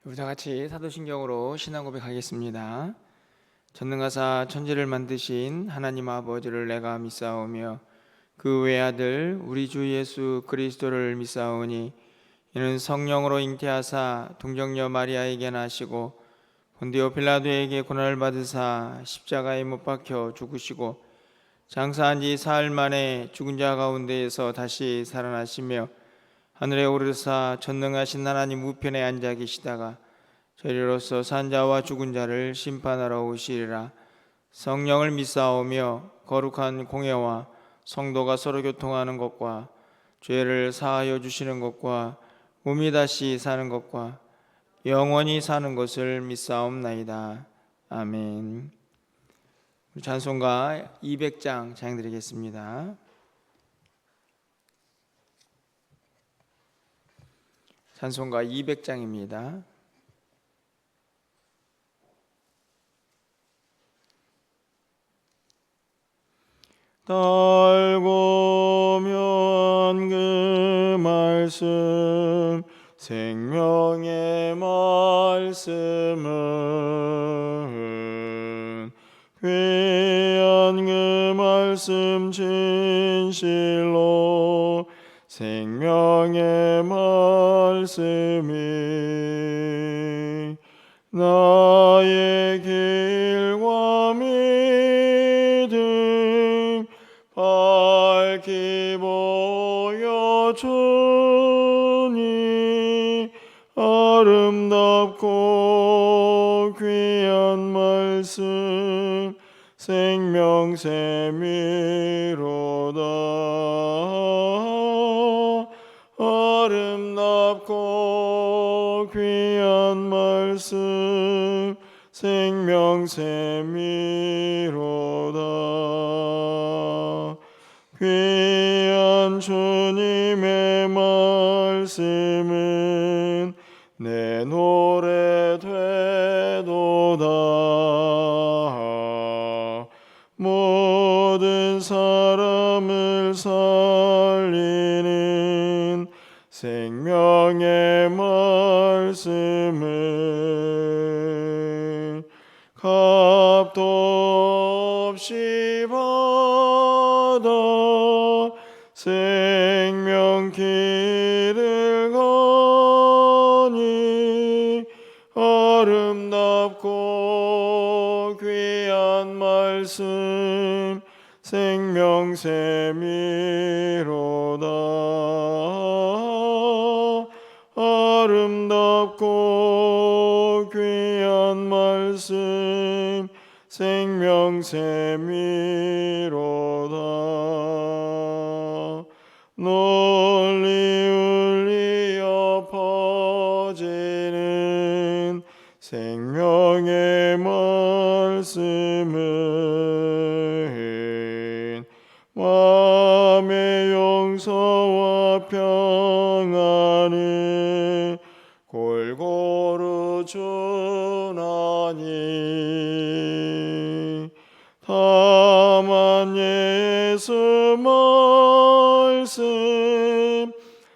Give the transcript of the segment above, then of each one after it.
우리 다 같이 사도신경으로 신앙 고백하겠습니다. 전능하사 천지를 만드신 하나님 아버지를 내가 믿사오며 그 외아들 우리 주 예수 그리스도를 믿사오니 이는 성령으로 잉태하사 동정녀 마리아에게 나시고 본디오 빌라도에게 고난을 받으사 십자가에 못 박혀 죽으시고 장사한 지 사흘 만에 죽은 자 가운데에서 다시 살아나시며 하늘에 오르사 전능하신 하나님 우편에 앉아 계시다가 저리로서 산 자와 죽은 자를 심판하러 오시리라. 성령을 믿사오며 거룩한 공회와 성도가 서로 교통하는 것과 죄를 사하여 주시는 것과 몸이 다시 사는 것과 영원히 사는 것을 믿사옵나이다. 아멘. 찬송가 200장 찬양드리겠습니다. 찬송가 200장입니다. 달고면 그 말씀 생명의 말씀은 귀한 그 말씀 진실로 생명의 말씀이 나의 길과 믿음 밝히 보여주니 아름답고 귀한 말씀 생명샘이로다. 아름답고 귀한 말씀 생명샘이로다. 귀한 주님의 말씀은 내 노래 되도다. 모든 사람을 살리는 생명의 말씀은 값도 없이 받아 생명 길을 가니 아름답고 귀한 말씀 생명샘이로다. 아름답고 귀한 말씀 생명샘이로다. 널리 울리어 퍼지는 생명의 말씀은 마음의 용서와 평안을 골고루 주나니 다만 예수 말씀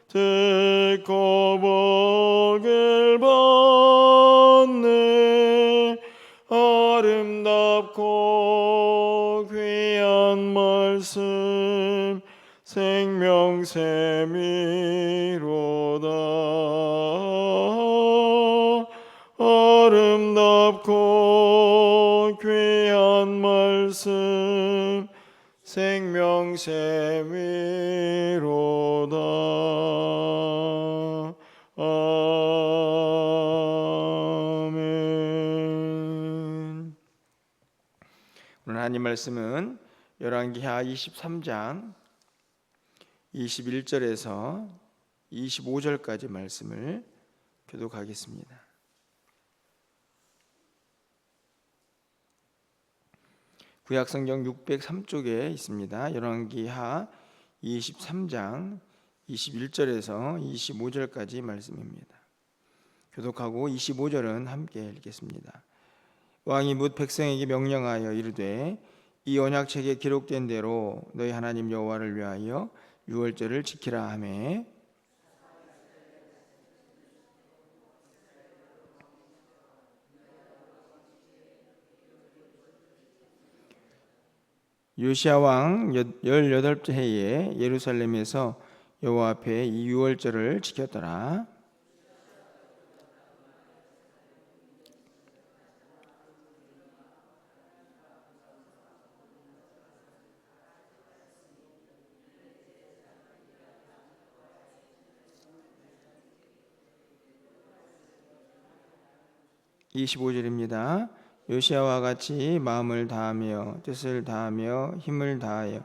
듣고 복을 받네. 아름답고 귀한 말씀 생명샘이로다. 아름답고 귀한 말씀 생명샘이로다. 아멘. 오늘 하나님 말씀은 열왕기하 23장 21절에서 25절까지 말씀을 교독하겠습니다. 구약성경 603쪽에 있습니다. 열왕기하 23장 21절에서 25절까지 말씀입니다. 교독하고 25절은 함께 읽겠습니다. 왕이 뭇 백성에게 명령하여 이르되 이 언약책에 기록된 대로 너희 하나님 여호와를 위하여 유월절을 지키라 하매 요시야 왕 18째 해에 예루살렘에서 여호와 앞에 이 유월절을 지켰더라. 25절입니다. 요시야와 같이 마음을 다하며 뜻을 다하며 힘을 다하여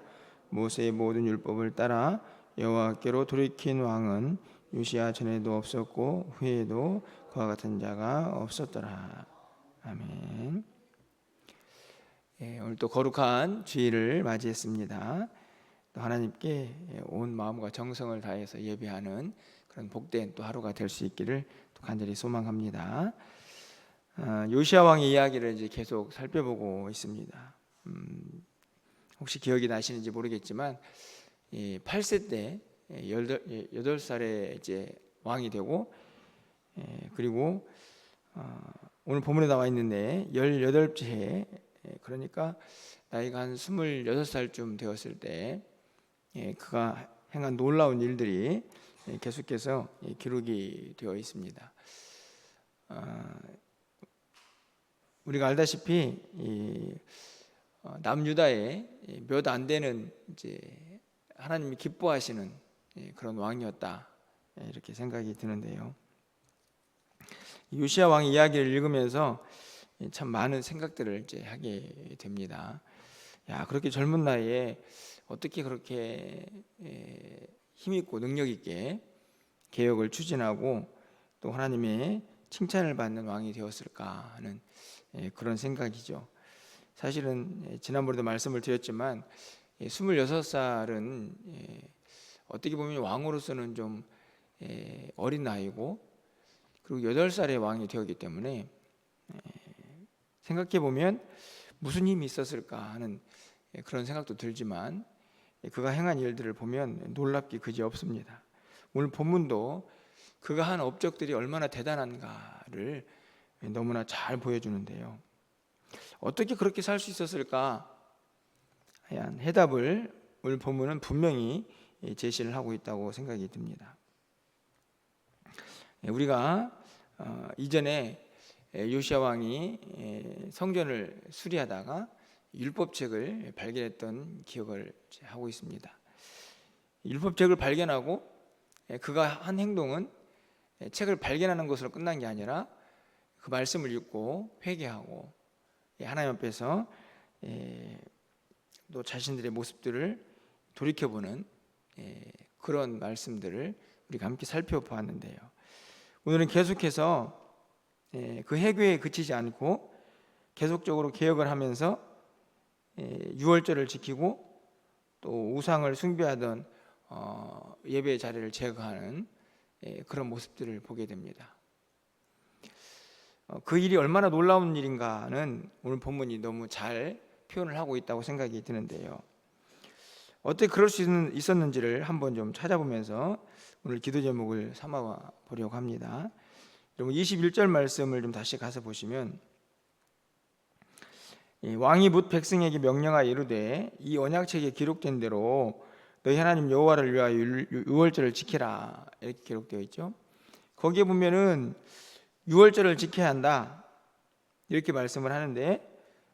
모세의 모든 율법을 따라 여호와께로 돌이킨 왕은 요시야 전에도 없었고 후에도 그와 같은 자가 없었더라. 아멘. 오늘 또 거룩한 주일을 맞이했습니다. 또 하나님께 온 마음과 정성을 다해서 예배하는 그런 복된 또 하루가 될 수 있기를 또 간절히 소망합니다. 요시야 왕의 이야기를 이제 계속 살펴보고 있습니다. 혹시 기억이 나시는지 모르겠지만 8세 때 8살에 이제 왕이 되고, 그리고 오늘 본문에 나와 있는데 18째 해, 그러니까 나이가 한 26살쯤 되었을 때 그가 행한 놀라운 일들이 계속해서 기록이 되어 있습니다. 우리가 알다시피 남유다에 몇 안 되는 이제 하나님이 기뻐하시는 그런 왕이었다, 이렇게 생각이 드는데요. 요시야 왕의 이야기를 읽으면서 참 많은 생각들을 이제 하게 됩니다. 야, 그렇게 젊은 나이에 어떻게 그렇게 힘있고 능력있게 개혁을 추진하고 또 하나님의 칭찬을 받는 왕이 되었을까 하는 그런 생각이죠. 사실은 지난번에도 말씀을 드렸지만 26살은 어떻게 보면 왕으로서는 좀 어린 나이고, 그리고 8살에 왕이 되었기 때문에 생각해 보면 무슨 힘이 있었을까 하는 그런 생각도 들지만, 그가 행한 일들을 보면 놀랍기 그지없습니다. 오늘 본문도 그가 한 업적들이 얼마나 대단한가를 너무나 잘 보여주는데요. 어떻게 그렇게 살 수 있었을까? 하얀 해답을 오늘 본문은 분명히 제시를 하고 있다고 생각이 듭니다. 우리가 이전에 요시야 왕이 성전을 수리하다가 율법책을 발견했던 기억을 하고 있습니다. 율법책을 발견하고 그가 한 행동은 책을 발견하는 것으로 끝난 게 아니라 그 말씀을 읽고 회개하고 하나님 앞에서 또 자신들의 모습들을 돌이켜보는 그런 말씀들을 우리가 함께 살펴보았는데요. 오늘은 계속해서 그 회개에 그치지 않고 계속적으로 개혁을 하면서 유월절을 지키고 또 우상을 숭배하던 예배 자리를 제거하는 그런 모습들을 보게 됩니다. 그 일이 얼마나 놀라운 일인가는 오늘 본문이 너무 잘 표현을 하고 있다고 생각이 드는데요. 어떻게 그럴 수 있었는지를 한번 좀 찾아보면서 오늘 기도 제목을 삼아 보려고 합니다. 여러분 21절 말씀을 좀 다시 가서 보시면, 왕이 묻 백성에게 명령하여 이르되 이 언약책에 기록된 대로 너희 하나님 여호와를 위하여 유월절을 지키라, 이렇게 기록되어 있죠. 거기에 보면은 유월절을 지켜야 한다, 이렇게 말씀을 하는데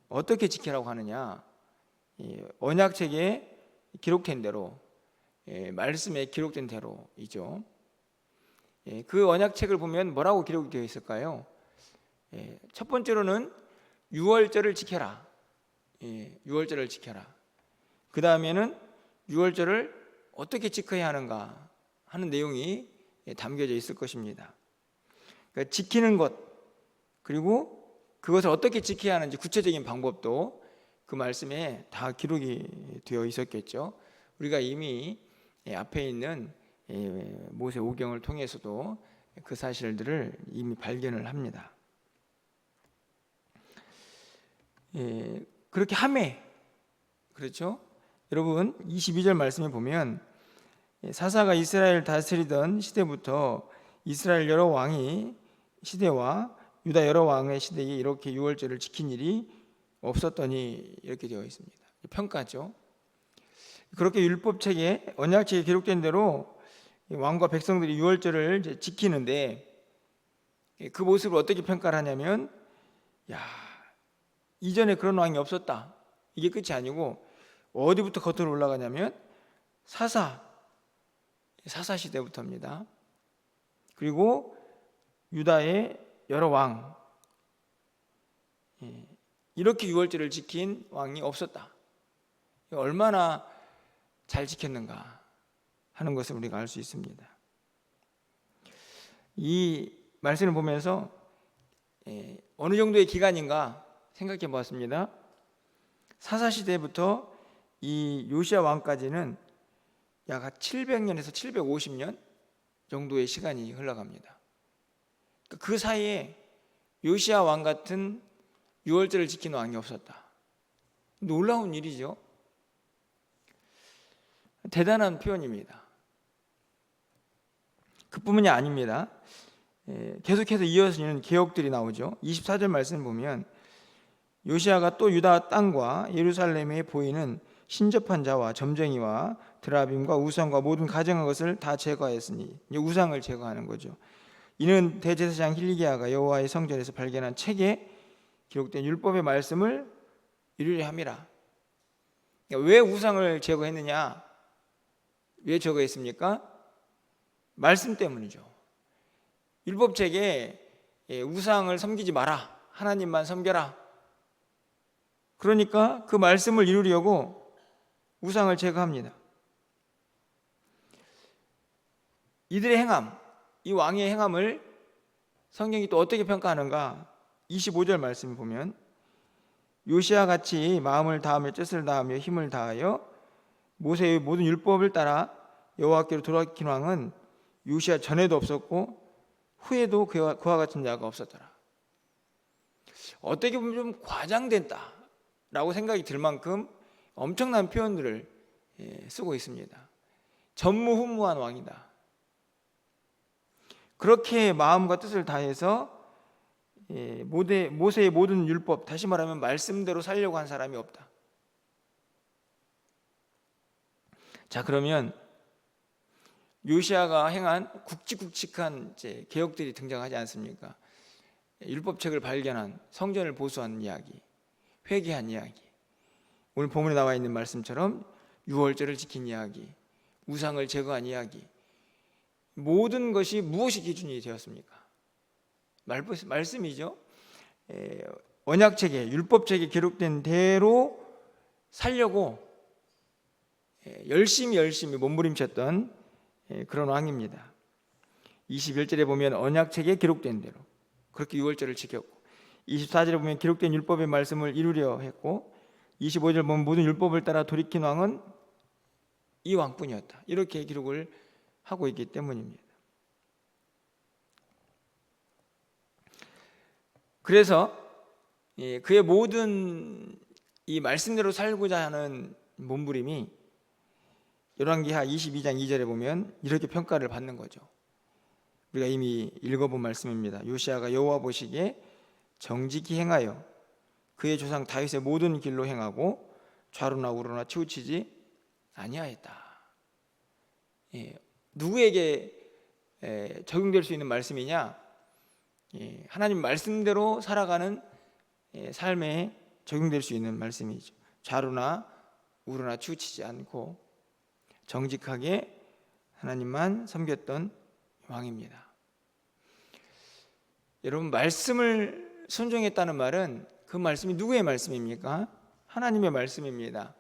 어떻게 지키라고 하느냐? 언약책에 기록된 대로, 말씀에 기록된 대로이죠. 그 언약책을 보면 뭐라고 기록되어 있을까요? 첫 번째로는 유월절을 지켜라. 유월절을 지켜라. 그 다음에는 유월절을 어떻게 지켜야 하는가 하는 내용이 담겨져 있을 것입니다. 그러니까 지키는 것, 그리고 그것을 어떻게 지켜야 하는지 구체적인 방법도 그 말씀에 다 기록이 되어 있었겠죠. 우리가 이미 앞에 있는 모세 오경을 통해서도 그 사실들을 이미 발견을 합니다. 그렇게 하매, 그렇죠? 여러분 22절 말씀에 보면 사사가 이스라엘 다스리던 시대부터 이스라엘 여러 왕이 시대와 유다 여러 왕의 시대에 이렇게 유월절을 지킨 일이 없었더니, 이렇게 되어 있습니다. 평가죠. 그렇게 율법책에 언약책에 기록된 대로 왕과 백성들이 유월절을 이제 지키는데 그 모습을 어떻게 평가를 하냐면, 야, 이전에 그런 왕이 없었다. 이게 끝이 아니고 어디부터 겉으로 올라가냐면 사사 시대부터입니다. 그리고 유다의 여러 왕, 이렇게 유월절을 지킨 왕이 없었다. 얼마나 잘 지켰는가 하는 것을 우리가 알 수 있습니다. 이 말씀을 보면서 어느 정도의 기간인가 생각해 보았습니다. 사사시대부터 이 요시야 왕까지는 약 700년에서 750년 정도의 시간이 흘러갑니다. 그 사이에 요시야 왕 같은 유월절을 지킨 왕이 없었다. 놀라운 일이죠. 대단한 표현입니다. 그뿐만이 아닙니다. 계속해서 이어지는 개혁들이 나오죠. 24절 말씀을 보면 요시야가 또 유다 땅과 예루살렘에 보이는 신접한 자와 점쟁이와 드라빔과 우상과 모든 가증한 것을 다 제거하였으니, 이제 우상을 제거하는 거죠. 이는 대제사장 hil기야가 여호와의 성전에서 발견한 책에 기록된 율법의 말씀을 이루려 함이라. 왜 우상을 제거했느냐? 왜 제거했습니까? 말씀 때문이죠. 율법책에 우상을 섬기지 마라, 하나님만 섬겨라. 그러니까 그 말씀을 이루려고 우상을 제거합니다. 이들의 행함, 이 왕의 행함을 성경이 또 어떻게 평가하는가? 25절 말씀을 보면 요시야 같이 마음을 다하며 뜻을 다하며 힘을 다하여 모세의 모든 율법을 따라 여호와께로 돌아긴 왕은 요시야 전에도 없었고 후에도 그와 같은 자가 없었더라. 어떻게 보면 좀 과장됐다라고 생각이 들 만큼 엄청난 표현들을 쓰고 있습니다. 전무후무한 왕이다. 그렇게 마음과 뜻을 다해서 모세의 모든 율법, 다시 말하면 말씀대로 살려고 한 사람이 없다. 자, 그러면 요시야가 행한 굵직굵직한 개혁들이 등장하지 않습니까? 율법책을 발견한, 성전을 보수한 이야기, 회개한 이야기, 오늘 본문에 나와 있는 말씀처럼 유월절을 지킨 이야기, 우상을 제거한 이야기, 모든 것이 무엇이 기준이 되었습니까? 말씀이죠. 언약책에, 율법책에 기록된 대로 살려고 열심히 몸부림쳤던 그런 왕입니다. 21절에 보면 언약책에 기록된 대로 그렇게 유월절을 지켰고, 24절에 보면 기록된 율법의 말씀을 이루려 했고, 25절 보면 모든 율법을 따라 돌이킨 왕은 이 왕뿐이었다. 이렇게 기록을 하고 있기 때문입니다. 그래서 그의 모든 이 말씀대로 살고자 하는 몸부림이 열왕기하 22장 2절에 보면 이렇게 평가를 받는 거죠. 우리가 이미 읽어본 말씀입니다. 요시야가 여호와 보시기에 정직히 행하여 그의 조상 다윗의 모든 길로 행하고 좌로나 우로나 치우치지 아니하였다. 누구에게 적용될 수 있는 말씀이냐? 하나님 말씀대로 살아가는 삶에 적용될 수 있는 말씀이죠. 좌로나 우로나 치우치지 않고 정직하게 하나님만 섬겼던 왕입니다. 여러분, 말씀을 순종했다는 말은 그 말씀이 누구의 말씀입니까? 하나님의 말씀입니다.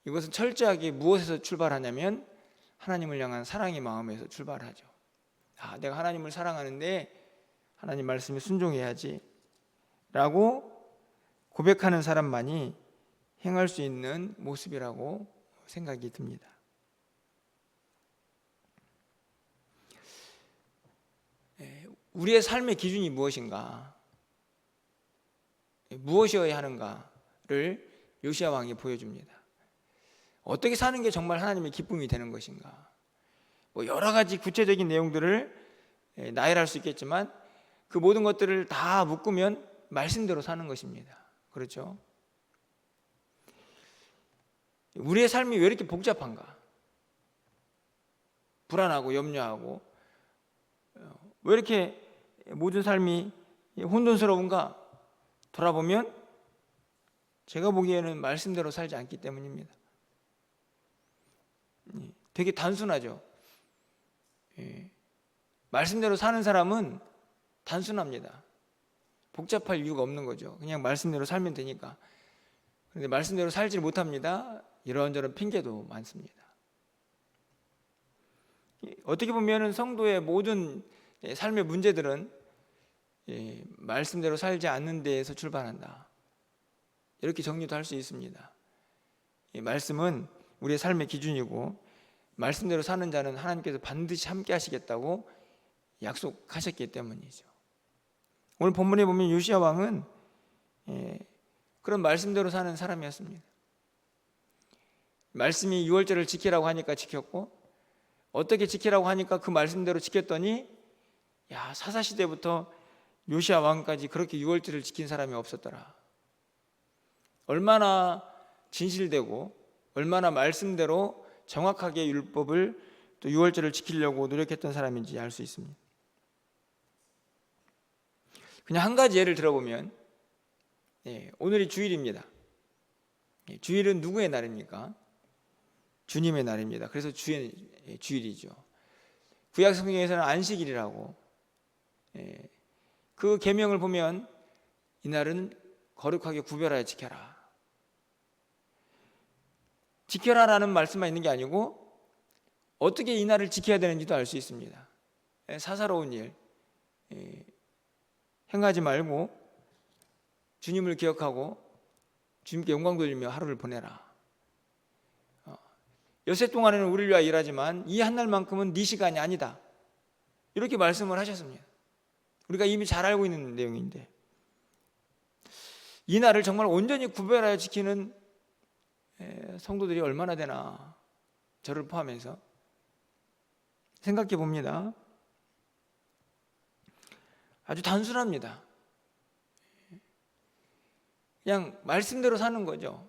이것은 철저하게 무엇에서 출발하냐면 하나님을 향한 사랑의 마음에서 출발하죠. 내가 하나님을 사랑하는데 하나님 말씀에 순종해야지 라고 고백하는 사람만이 행할 수 있는 모습이라고 생각이 듭니다. 우리의 삶의 기준이 무엇인가, 무엇이어야 하는가를 요시야 왕이 보여줍니다. 어떻게 사는 게 정말 하나님의 기쁨이 되는 것인가, 여러 가지 구체적인 내용들을 나열할 수 있겠지만 그 모든 것들을 다 묶으면 말씀대로 사는 것입니다. 그렇죠? 우리의 삶이 왜 이렇게 복잡한가? 불안하고 염려하고 왜 이렇게 모든 삶이 혼돈스러운가? 돌아보면 제가 보기에는 말씀대로 살지 않기 때문입니다. 되게 단순하죠. 말씀대로 사는 사람은 단순합니다. 복잡할 이유가 없는 거죠. 그냥 말씀대로 살면 되니까. 그런데 말씀대로 살지 못합니다. 이런저런 핑계도 많습니다. 어떻게 보면 성도의 모든 삶의 문제들은 말씀대로 살지 않는 데에서 출발한다. 이렇게 정리도 할 수 있습니다. 말씀은 우리의 삶의 기준이고 말씀대로 사는 자는 하나님께서 반드시 함께 하시겠다고 약속하셨기 때문이죠. 오늘 본문에 보면 요시야 왕은 그런 말씀대로 사는 사람이었습니다. 말씀이 유월절을 지키라고 하니까 지켰고, 어떻게 지키라고 하니까 그 말씀대로 지켰더니 사사시대부터 요시야 왕까지 그렇게 유월절을 지킨 사람이 없었더라. 얼마나 진실되고 얼마나 말씀대로 정확하게 율법을 또 유월절을 지키려고 노력했던 사람인지 알 수 있습니다. 그냥 한 가지 예를 들어보면 오늘이 주일입니다. 주일은 누구의 날입니까? 주님의 날입니다. 그래서 주일이죠. 구약 성경에서는 안식일이라고 그 계명을 보면 이날은 거룩하게 구별하여 지켜라. 지켜라라는 말씀만 있는 게 아니고 어떻게 이날을 지켜야 되는지도 알 수 있습니다. 사사로운 일 행하지 말고 주님을 기억하고 주님께 영광 돌리며 하루를 보내라. 엿새 동안에는 우리를 위하여 일하지만 이 한 날만큼은 네 시간이 아니다. 이렇게 말씀을 하셨습니다. 우리가 이미 잘 알고 있는 내용인데 이 날을 정말 온전히 구별하여 지키는 성도들이 얼마나 되나, 저를 포함해서 생각해 봅니다. 아주 단순합니다. 그냥 말씀대로 사는 거죠.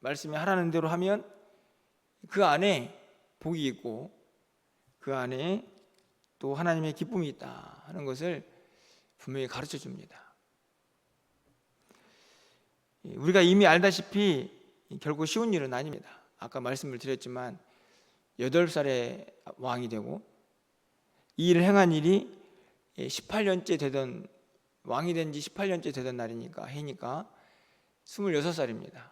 말씀이 하라는 대로 하면 그 안에 복이 있고 그 안에 또 하나님의 기쁨이 있다 하는 것을 분명히 가르쳐 줍니다. 우리가 이미 알다시피 결코 쉬운 일은 아닙니다. 아까 말씀을 드렸지만 8살에 왕이 되고 이 일을 행한 일이 18년째 되던, 왕이 된 지 18년째 되던 해니까 26살입니다.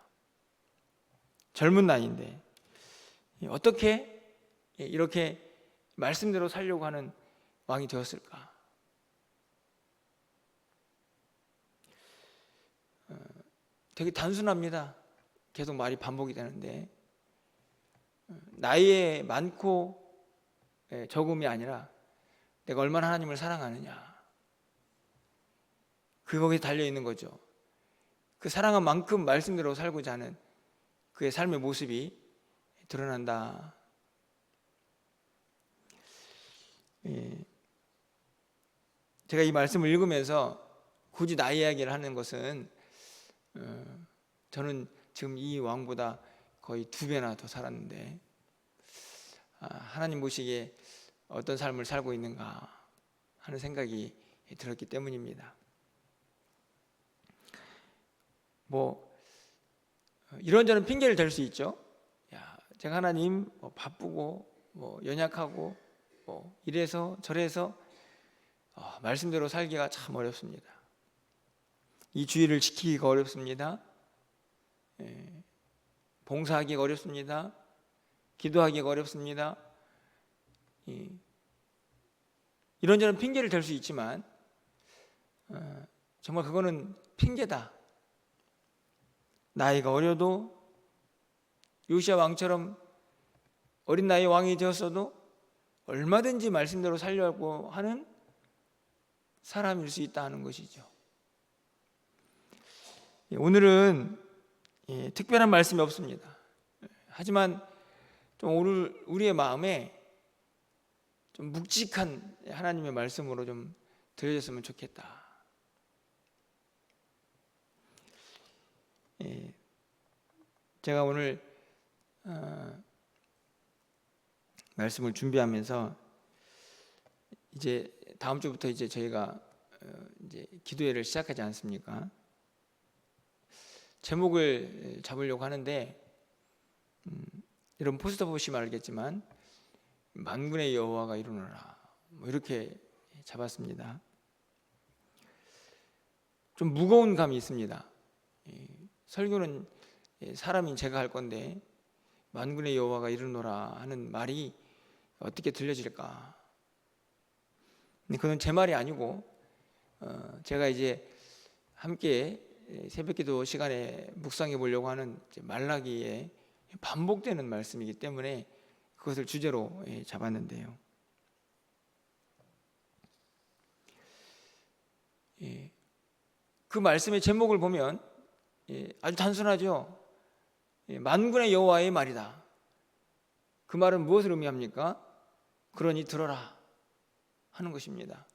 젊은 나이인데 어떻게 이렇게 말씀대로 살려고 하는 왕이 되었을까? 되게 단순합니다. 계속 말이 반복이 되는데 나이에 많고 적음이 아니라 내가 얼마나 하나님을 사랑하느냐, 거기에 달려 있는 거죠. 그 사랑한 만큼 말씀대로 살고자 하는 그의 삶의 모습이 드러난다. 제가 이 말씀을 읽으면서 굳이 나이 이야기를 하는 것은 저는 지금 이 왕보다 거의 2배나 더 살았는데 하나님 보시기에 어떤 삶을 살고 있는가 하는 생각이 들었기 때문입니다. 이런저런 핑계를 댈 수 있죠. 제가 하나님 바쁘고 연약하고 이래서 저래서 말씀대로 살기가 참 어렵습니다. 이 주의를 지키기가 어렵습니다. 봉사하기가 어렵습니다. 기도하기가 어렵습니다. 이런저런 핑계를 댈 수 있지만 정말 그거는 핑계다. 나이가 어려도 요시야 왕처럼 어린 나이에 왕이 되었어도 얼마든지 말씀대로 살려고 하는 사람일 수 있다 하는 것이죠. 오늘은 특별한 말씀이 없습니다. 하지만 좀 오늘 우리의 마음에 좀 묵직한 하나님의 말씀으로 좀 들려졌으면 좋겠다. 제가 오늘 말씀을 준비하면서 이제 다음 주부터 이제 저희가 이제 기도회를 시작하지 않습니까? 제목을 잡으려고 하는데 여러분 포스터 보시면 알겠지만 만군의 여호와가 이루노라 뭐 이렇게 잡았습니다. 좀 무거운 감이 있습니다. 설교는 사람인 제가 할 건데 만군의 여호와가 이루노라 하는 말이 어떻게 들려질까? 근데 그건 제 말이 아니고 제가 이제 함께 새벽기도 시간에 묵상해 보려고 하는 말라기에 반복되는 말씀이기 때문에 그것을 주제로 잡았는데요. 그 말씀의 제목을 보면 아주 단순하죠. 만군의 여호와의 말이다. 그 말은 무엇을 의미합니까? 그러니 들어라 하는 것입니다.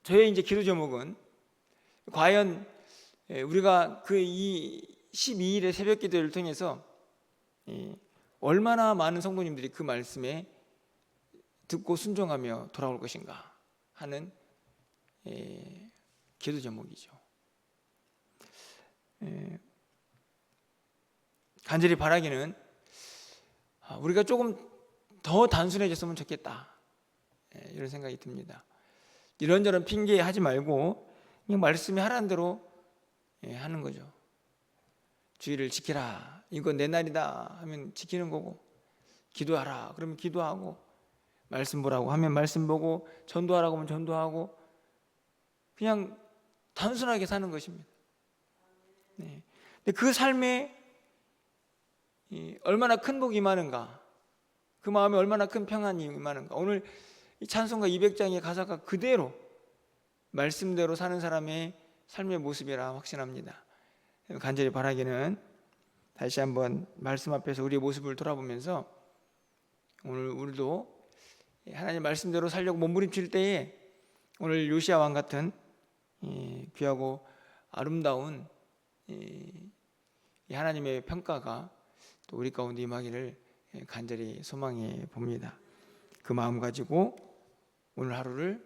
저의 이제 기도 제목은 과연 우리가 그 이 12일의 새벽 기도를 통해서 얼마나 많은 성도님들이 그 말씀에 듣고 순종하며 돌아올 것인가 하는 기도 제목이죠. 간절히 바라기는 우리가 조금 더 단순해졌으면 좋겠다 이런 생각이 듭니다. 이런저런 핑계 하지 말고 그냥 말씀이 하라는 대로 하는 거죠. 주의를 지키라 이건 내 날이다 하면 지키는 거고, 기도하라 그러면 기도하고, 말씀 보라고 하면 말씀 보고, 전도하라고 하면 전도하고, 그냥 단순하게 사는 것입니다. 근데 그 삶에 얼마나 큰 복이 임하는가, 그 마음에 얼마나 큰 평안이 임하는가. 오늘 이 찬송가 200장의 가사가 그대로 말씀대로 사는 사람의 삶의 모습이라 확신합니다. 간절히 바라기는 다시 한번 말씀 앞에서 우리의 모습을 돌아보면서 오늘 우리도 하나님 말씀대로 살려고 몸부림칠 때에 오늘 요시야 왕 같은 귀하고 아름다운 하나님의 평가가 또 우리 가운데 임하기를 간절히 소망해 봅니다. 그 마음 가지고 오늘 하루를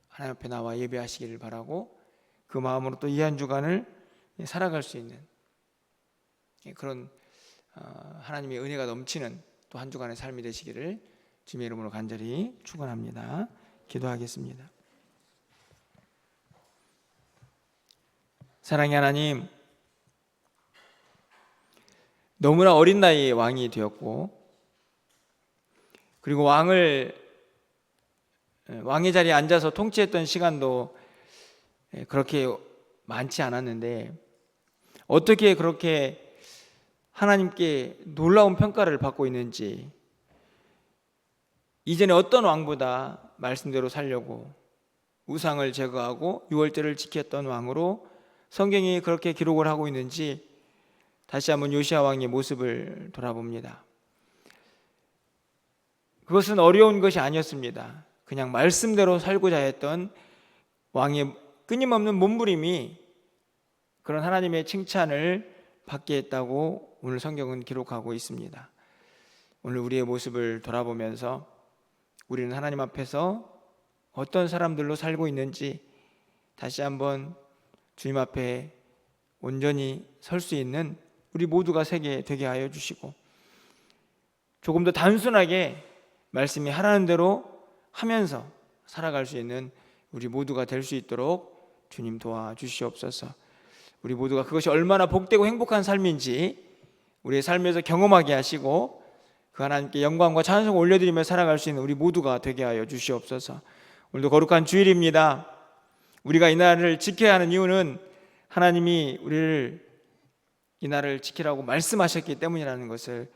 하나님 앞에 나와 예배하시기를 바라고, 그 마음으로 또 이 한 주간을 살아갈 수 있는 그런 하나님의 은혜가 넘치는 또 한 주간의 삶이 되시기를 주님의 이름으로 간절히 축원합니다. 기도하겠습니다. 사랑의 하나님, 너무나 어린 나이에 왕이 되었고, 그리고 왕의 자리에 앉아서 통치했던 시간도 그렇게 많지 않았는데 어떻게 그렇게 하나님께 놀라운 평가를 받고 있는지, 이전에 어떤 왕보다 말씀대로 살려고 우상을 제거하고 유월절을 지켰던 왕으로 성경이 그렇게 기록을 하고 있는지 다시 한번 요시야 왕의 모습을 돌아봅니다. 그것은 어려운 것이 아니었습니다. 그냥 말씀대로 살고자 했던 왕의 끊임없는 몸부림이 그런 하나님의 칭찬을 받게 했다고 오늘 성경은 기록하고 있습니다. 오늘 우리의 모습을 돌아보면서 우리는 하나님 앞에서 어떤 사람들로 살고 있는지 다시 한번 주님 앞에 온전히 설 수 있는 우리 모두가 되게 하여 주시고, 조금 더 단순하게 말씀이 하라는 대로 하면서 살아갈 수 있는 우리 모두가 될 수 있도록 주님 도와주시옵소서. 우리 모두가 그것이 얼마나 복되고 행복한 삶인지 우리의 삶에서 경험하게 하시고 그 하나님께 영광과 찬송을 올려드리며 살아갈 수 있는 우리 모두가 되게 하여 주시옵소서. 오늘도 거룩한 주일입니다. 우리가 이 날을 지켜야 하는 이유는 하나님이 우리를 이 날을 지키라고 말씀하셨기 때문이라는 것을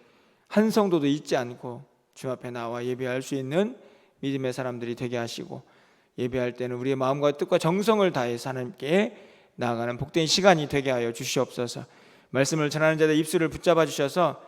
한 성도도 잊지 않고 주 앞에 나와 예배할 수 있는 믿음의 사람들이 되게 하시고, 예배할 때는 우리의 마음과 뜻과 정성을 다해서 하나님께 나아가는 복된 시간이 되게 하여 주시옵소서. 말씀을 전하는 자들 입술을 붙잡아 주셔서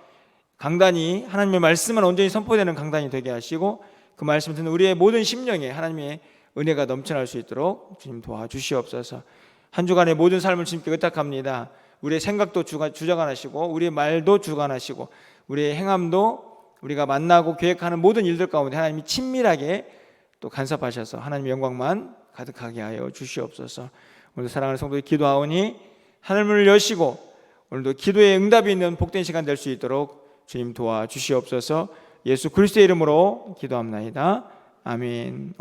강단이, 하나님의 말씀은 온전히 선포되는 강단이 되게 하시고, 그 말씀을 듣는 우리의 모든 심령에 하나님의 은혜가 넘쳐날 수 있도록 주님 도와주시옵소서. 한 주간의 모든 삶을 주님께 의탁합니다. 우리의 생각도 주관하시고 우리의 말도 주관하시고 우리의 행함도 우리가 만나고 계획하는 모든 일들 가운데 하나님이 친밀하게 또 간섭하셔서 하나님의 영광만 가득하게 하여 주시옵소서. 오늘도 사랑하는 성도들 기도하오니 하늘문을 여시고 오늘도 기도의 응답이 있는 복된 시간 될 수 있도록 주님 도와주시옵소서. 예수 그리스도의 이름으로 기도합나이다. 아멘.